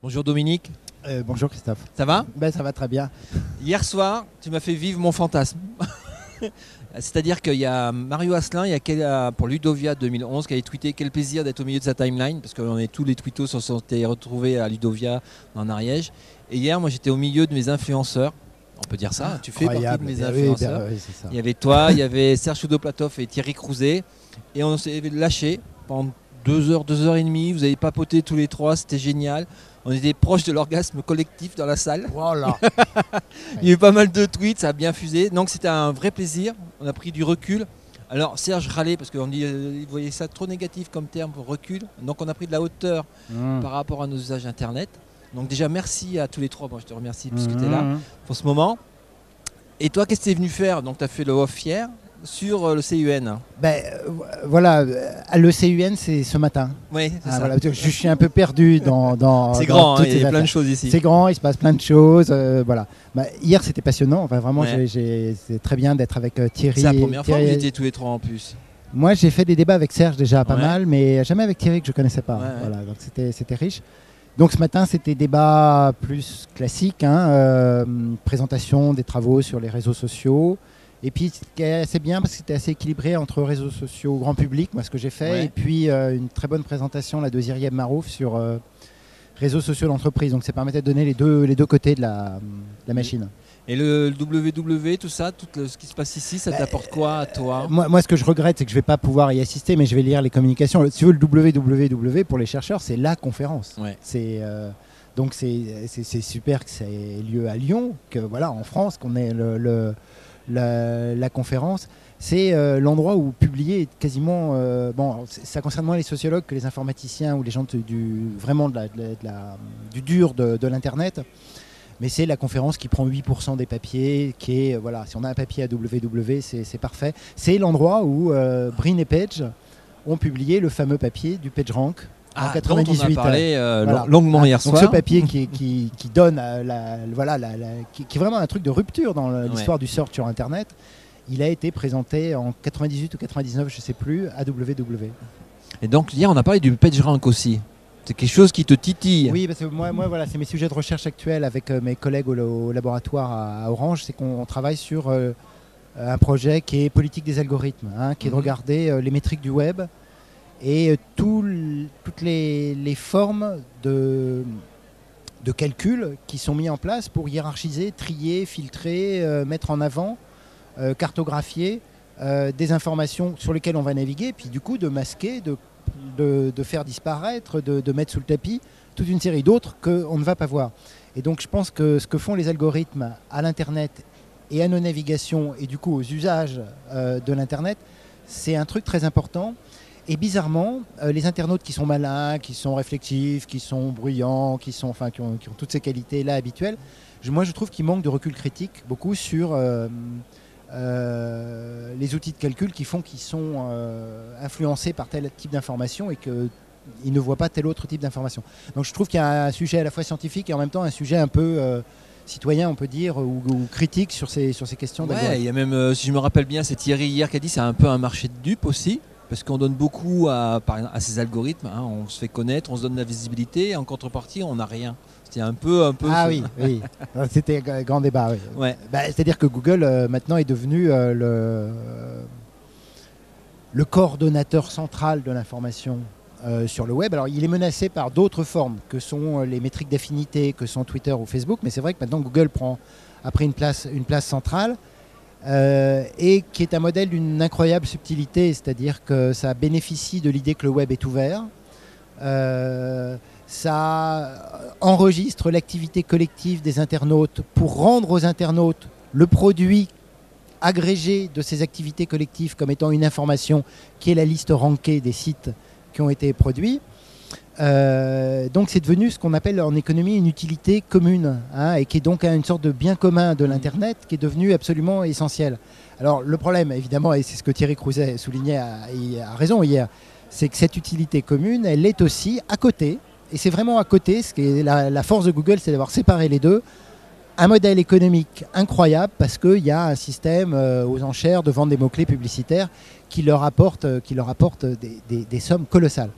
Bonjour Dominique. Bonjour Christophe. Ça va? Ben, ça va très bien. Hier soir, tu m'as fait vivre mon fantasme. C'est-à-dire qu'il y a Mario Asselin, pour Ludovia 2011, qui avait tweeté quel plaisir d'être au milieu de sa timeline, parce que tous les tweetos se sont retrouvés à Ludovia en Ariège. Et hier, moi j'étais au milieu de mes influenceurs. On peut dire ça, tu fais partie de mes influenceurs. Oui, c'est ça. Il y avait toi, il y avait Serge Choudoplatov et Thierry Crouzet. Et on s'est lâchés pendant 2 heures, 2 heures et demie. Vous avez papoté tous les trois, c'était génial. On était proche de l'orgasme collectif dans la salle. Voilà. Il y a eu pas mal de tweets, ça a bien fusé. Donc c'était un vrai plaisir. On a pris du recul. Alors Serge râlait parce qu'il voyait ça trop négatif comme terme, recul. Donc on a pris de la hauteur par rapport à nos usages Internet. Donc déjà merci à tous les trois. Bon, je te remercie parce que tu es là pour ce moment. Et toi, qu'est-ce que tu es venu faire? Donc tu as fait le off hier sur le CUN. Voilà, le CUN c'est ce matin. Oui, c'est ça. Voilà, je suis un peu perdu dans c'est grand, toutes il ces y a plein de affaires. choses ici. C'est grand, il se passe plein de choses. Voilà. Hier c'était passionnant. Enfin, vraiment, Ouais. c'est très bien d'être avec Thierry. C'est la première fois que Thierry. vous étiez tous les trois en plus. Moi j'ai fait des débats avec Serge déjà pas Ouais. mal, mais jamais avec Thierry que je connaissais pas. Ouais, ouais. Voilà, donc c'était riche. Donc ce matin c'était débat plus classique, présentation des travaux sur les réseaux sociaux. Et puis c'était assez bien parce que c'était assez équilibré entre réseaux sociaux grand public, moi ce que j'ai fait, Ouais. et puis une très bonne présentation là, de Ziryeb Marouf sur réseaux sociaux d'entreprise. Donc ça permettait de donner les deux côtés de la machine. Et le WW, tout ça, ce qui se passe ici, ça t'apporte quoi à toi? Moi, ce que je regrette, c'est que je ne vais pas pouvoir y assister, mais je vais lire les communications. Si tu veux, le WWW, pour les chercheurs, c'est la conférence. Ouais. Donc c'est super que ça ait lieu à Lyon, que voilà, en France, qu'on ait la conférence. C'est l'endroit où publier est quasiment... ça concerne moins les sociologues que les informaticiens ou les gens vraiment du dur de l'Internet. Mais c'est la conférence qui prend 8% des papiers, qui est, voilà, si on a un papier à WW, c'est parfait. C'est l'endroit où Brin et Page ont publié le fameux papier du PageRank en 98. Dont on a parlé Voilà. longuement hier Donc soir. ce papier qui donne, qui est vraiment un truc de rupture dans l'histoire du search sur Internet, il a été présenté en 98 ou 99, je ne sais plus, à WW. Et donc hier, on a parlé du PageRank aussi. C'est quelque chose qui te titille. Oui, parce que moi voilà, c'est mes sujets de recherche actuels avec mes collègues au laboratoire à Orange, c'est qu'on travaille sur un projet qui est politique des algorithmes, qui est de regarder les métriques du web et toutes les formes de calcul qui sont mis en place pour hiérarchiser, trier, filtrer, mettre en avant, cartographier des informations sur lesquelles on va naviguer, puis du coup de masquer, de faire disparaître, de mettre sous le tapis toute une série d'autres qu'on ne va pas voir. Et donc je pense que ce que font les algorithmes à l'Internet et à nos navigations et du coup aux usages de l'Internet, c'est un truc très important. Et bizarrement, les internautes qui sont malins, qui sont réflexifs, qui sont bruyants, qui ont toutes ces qualités-là habituelles, moi je trouve qu'ils manquent de recul critique beaucoup sur les outils de calcul qui font qu'ils sont influencés par tel type d'information et qu'ils ne voient pas tel autre type d'information. Donc je trouve qu'il y a un sujet à la fois scientifique et en même temps un sujet un peu citoyen, on peut dire, ou critique sur ces questions d'algorithmes. Ouais, il y a même, si je me rappelle bien, c'est Thierry hier qui a dit c'est un peu un marché de dupes aussi. Parce qu'on donne beaucoup à ces algorithmes, on se fait connaître, on se donne de la visibilité, et en contrepartie, on n'a rien. C'était un peu. Ah oui. C'était un grand débat. Oui. Ouais. C'est-à-dire que Google maintenant est devenu le coordonnateur central de l'information sur le web. Alors il est menacé par d'autres formes que sont les métriques d'affinité, que sont Twitter ou Facebook, mais c'est vrai que maintenant Google a pris une place centrale. Et qui est un modèle d'une incroyable subtilité, c'est-à-dire que ça bénéficie de l'idée que le web est ouvert, ça enregistre l'activité collective des internautes pour rendre aux internautes le produit agrégé de ces activités collectives comme étant une information qui est la liste rankée des sites qui ont été produits. Donc c'est devenu ce qu'on appelle en économie une utilité commune, et qui est donc une sorte de bien commun de l'Internet qui est devenu absolument essentiel. Alors le problème évidemment, et c'est ce que Thierry Crouzet soulignait à raison hier, c'est que cette utilité commune, elle est aussi à côté, et c'est vraiment à côté, ce qui est la force de Google, c'est d'avoir séparé les deux, un modèle économique incroyable parce qu'il y a un système aux enchères de vente des mots-clés publicitaires qui leur apporte des sommes colossales.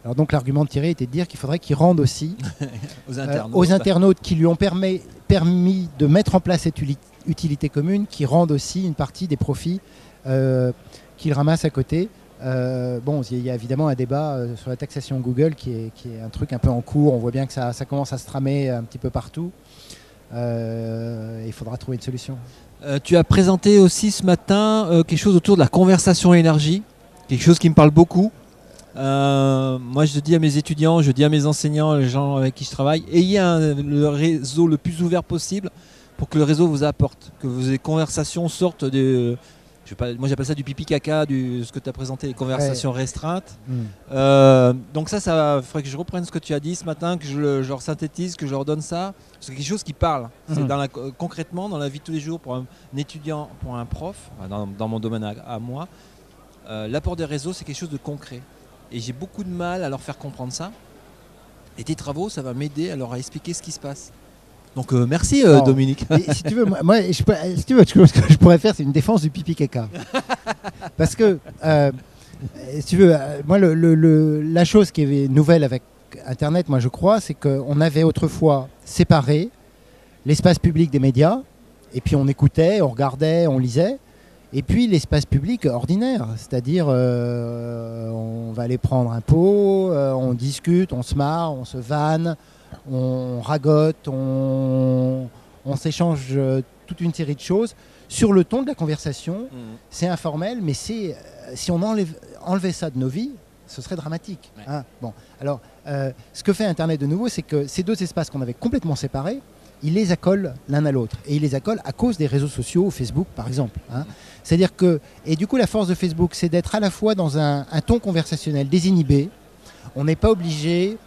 Alors donc l'argument de Thierry était de dire qu'il faudrait qu'ils rendent aussi aux internautes qui lui ont permis de mettre en place cette utilité commune, qui rendent aussi une partie des profits qu'ils ramassent à côté. Bon, il y a évidemment un débat sur la taxation Google qui est un truc un peu en cours. On voit bien que ça commence à se tramer un petit peu partout. Il faudra trouver une solution. Tu as présenté aussi ce matin quelque chose autour de la conversation énergie, quelque chose qui me parle beaucoup. Moi je dis à mes étudiants, je dis à mes enseignants, les gens avec qui je travaille, ayez le réseau le plus ouvert possible pour que le réseau vous apporte, que vos conversations sortent de... moi j'appelle ça du pipi caca, ce que tu as présenté, les conversations restreintes. Donc ça faudrait que je reprenne ce que tu as dit ce matin, que je leur synthétise, que je leur donne ça. C'est quelque chose qui parle. C'est concrètement dans la vie de tous les jours pour un étudiant, pour un prof, dans mon domaine à moi, l'apport des réseaux c'est quelque chose de concret. Et j'ai beaucoup de mal à leur faire comprendre ça. Et tes travaux, ça va m'aider à leur expliquer ce qui se passe. Donc merci Dominique. Si tu veux, ce que je pourrais faire, c'est une défense du pipi caca. Parce que, si tu veux, moi, la chose qui est nouvelle avec Internet, moi je crois, c'est qu'on avait autrefois séparé l'espace public des médias, et puis on écoutait, on regardait, on lisait, et puis l'espace public ordinaire, c'est-à-dire on va aller prendre un pot, on discute, on se marre, on se vanne, on ragote, on s'échange toute une série de choses sur le ton de la conversation. C'est informel, mais si on enlevait ça de nos vies, ce serait dramatique. Ouais. Hein, bon. Alors, ce que fait Internet de nouveau, c'est que ces deux espaces qu'on avait complètement séparés, il les accole l'un à l'autre. Et il les accole à cause des réseaux sociaux, Facebook par exemple. Hein. C'est-à-dire que, et du coup la force de Facebook, c'est d'être à la fois dans un ton conversationnel désinhibé. On n'est pas obligé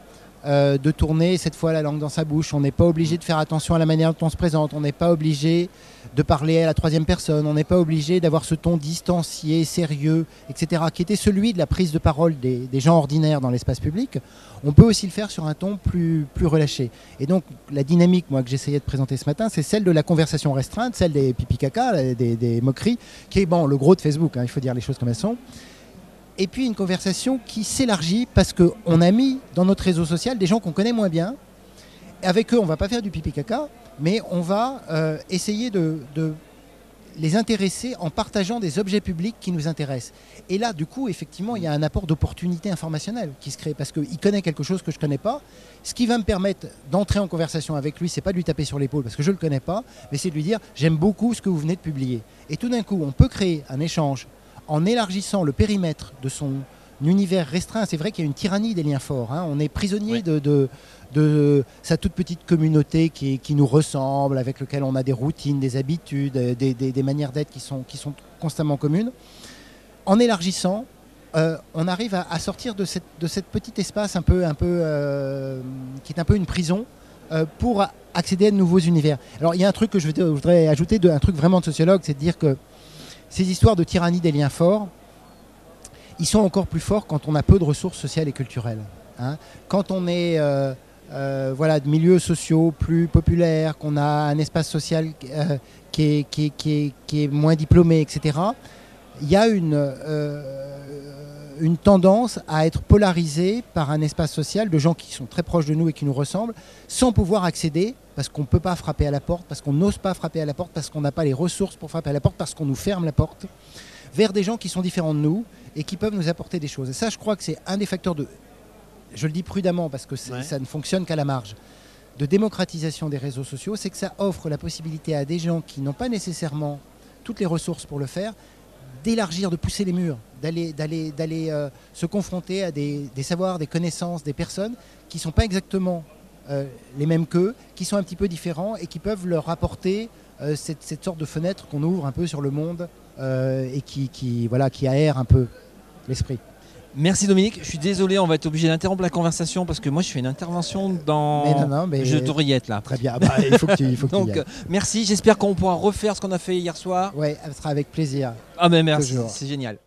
de tourner cette fois la langue dans sa bouche, on n'est pas obligé de faire attention à la manière dont on se présente, on n'est pas obligé de parler à la troisième personne, on n'est pas obligé d'avoir ce ton distancié, sérieux, etc., qui était celui de la prise de parole des gens ordinaires dans l'espace public. On peut aussi le faire sur un ton plus relâché. Et donc la dynamique, moi, que j'essayais de présenter ce matin, c'est celle de la conversation restreinte, celle des pipi caca, des moqueries, qui est le gros de Facebook, hein, il faut dire les choses comme elles sont. Et puis une conversation qui s'élargit parce qu'on a mis dans notre réseau social des gens qu'on connaît moins bien. Avec eux, on ne va pas faire du pipi caca, mais on va essayer de les intéresser en partageant des objets publics qui nous intéressent. Et là, du coup, effectivement, il y a un apport d'opportunité informationnelle qui se crée parce qu'il connaît quelque chose que je ne connais pas. Ce qui va me permettre d'entrer en conversation avec lui, ce n'est pas de lui taper sur l'épaule parce que je ne le connais pas, mais c'est de lui dire « j'aime beaucoup ce que vous venez de publier ». Et tout d'un coup, on peut créer un échange en élargissant le périmètre de son univers restreint. C'est vrai qu'il y a une tyrannie des liens forts. Hein. On est prisonnier de sa toute petite communauté qui nous ressemble, avec laquelle on a des routines, des habitudes, des manières d'être qui sont constamment communes. En élargissant, on arrive à sortir de cette petit espace un peu qui est un peu une prison pour accéder à de nouveaux univers. Alors il y a un truc que je voudrais ajouter, un truc vraiment de sociologue, c'est de dire que ces histoires de tyrannie des liens forts, ils sont encore plus forts quand on a peu de ressources sociales et culturelles. Hein. Quand on est de milieux sociaux plus populaires, qu'on a un espace social qui est moins diplômé, etc., il y a une tendance à être polarisé par un espace social de gens qui sont très proches de nous et qui nous ressemblent, sans pouvoir accéder, parce qu'on ne peut pas frapper à la porte, parce qu'on n'ose pas frapper à la porte, parce qu'on n'a pas les ressources pour frapper à la porte, parce qu'on nous ferme la porte, vers des gens qui sont différents de nous et qui peuvent nous apporter des choses. Et ça, je crois que c'est un des facteurs je le dis prudemment parce que ça ne fonctionne qu'à la marge, de démocratisation des réseaux sociaux, c'est que ça offre la possibilité à des gens qui n'ont pas nécessairement toutes les ressources pour le faire, d'élargir, de pousser les murs, d'aller se confronter à des savoirs, des connaissances, des personnes qui ne sont pas exactement les mêmes qu'eux, qui sont un petit peu différents et qui peuvent leur apporter cette sorte de fenêtre qu'on ouvre un peu sur le monde et qui aère un peu l'esprit. Merci Dominique, je suis désolé, on va être obligé d'interrompre la conversation parce que moi je fais une intervention dans... Mais je devrais y être là. Très bien, il faut que tu y ailles. Merci, j'espère qu'on pourra refaire ce qu'on a fait hier soir. Oui, elle sera avec plaisir. Ah mais merci, c'est génial.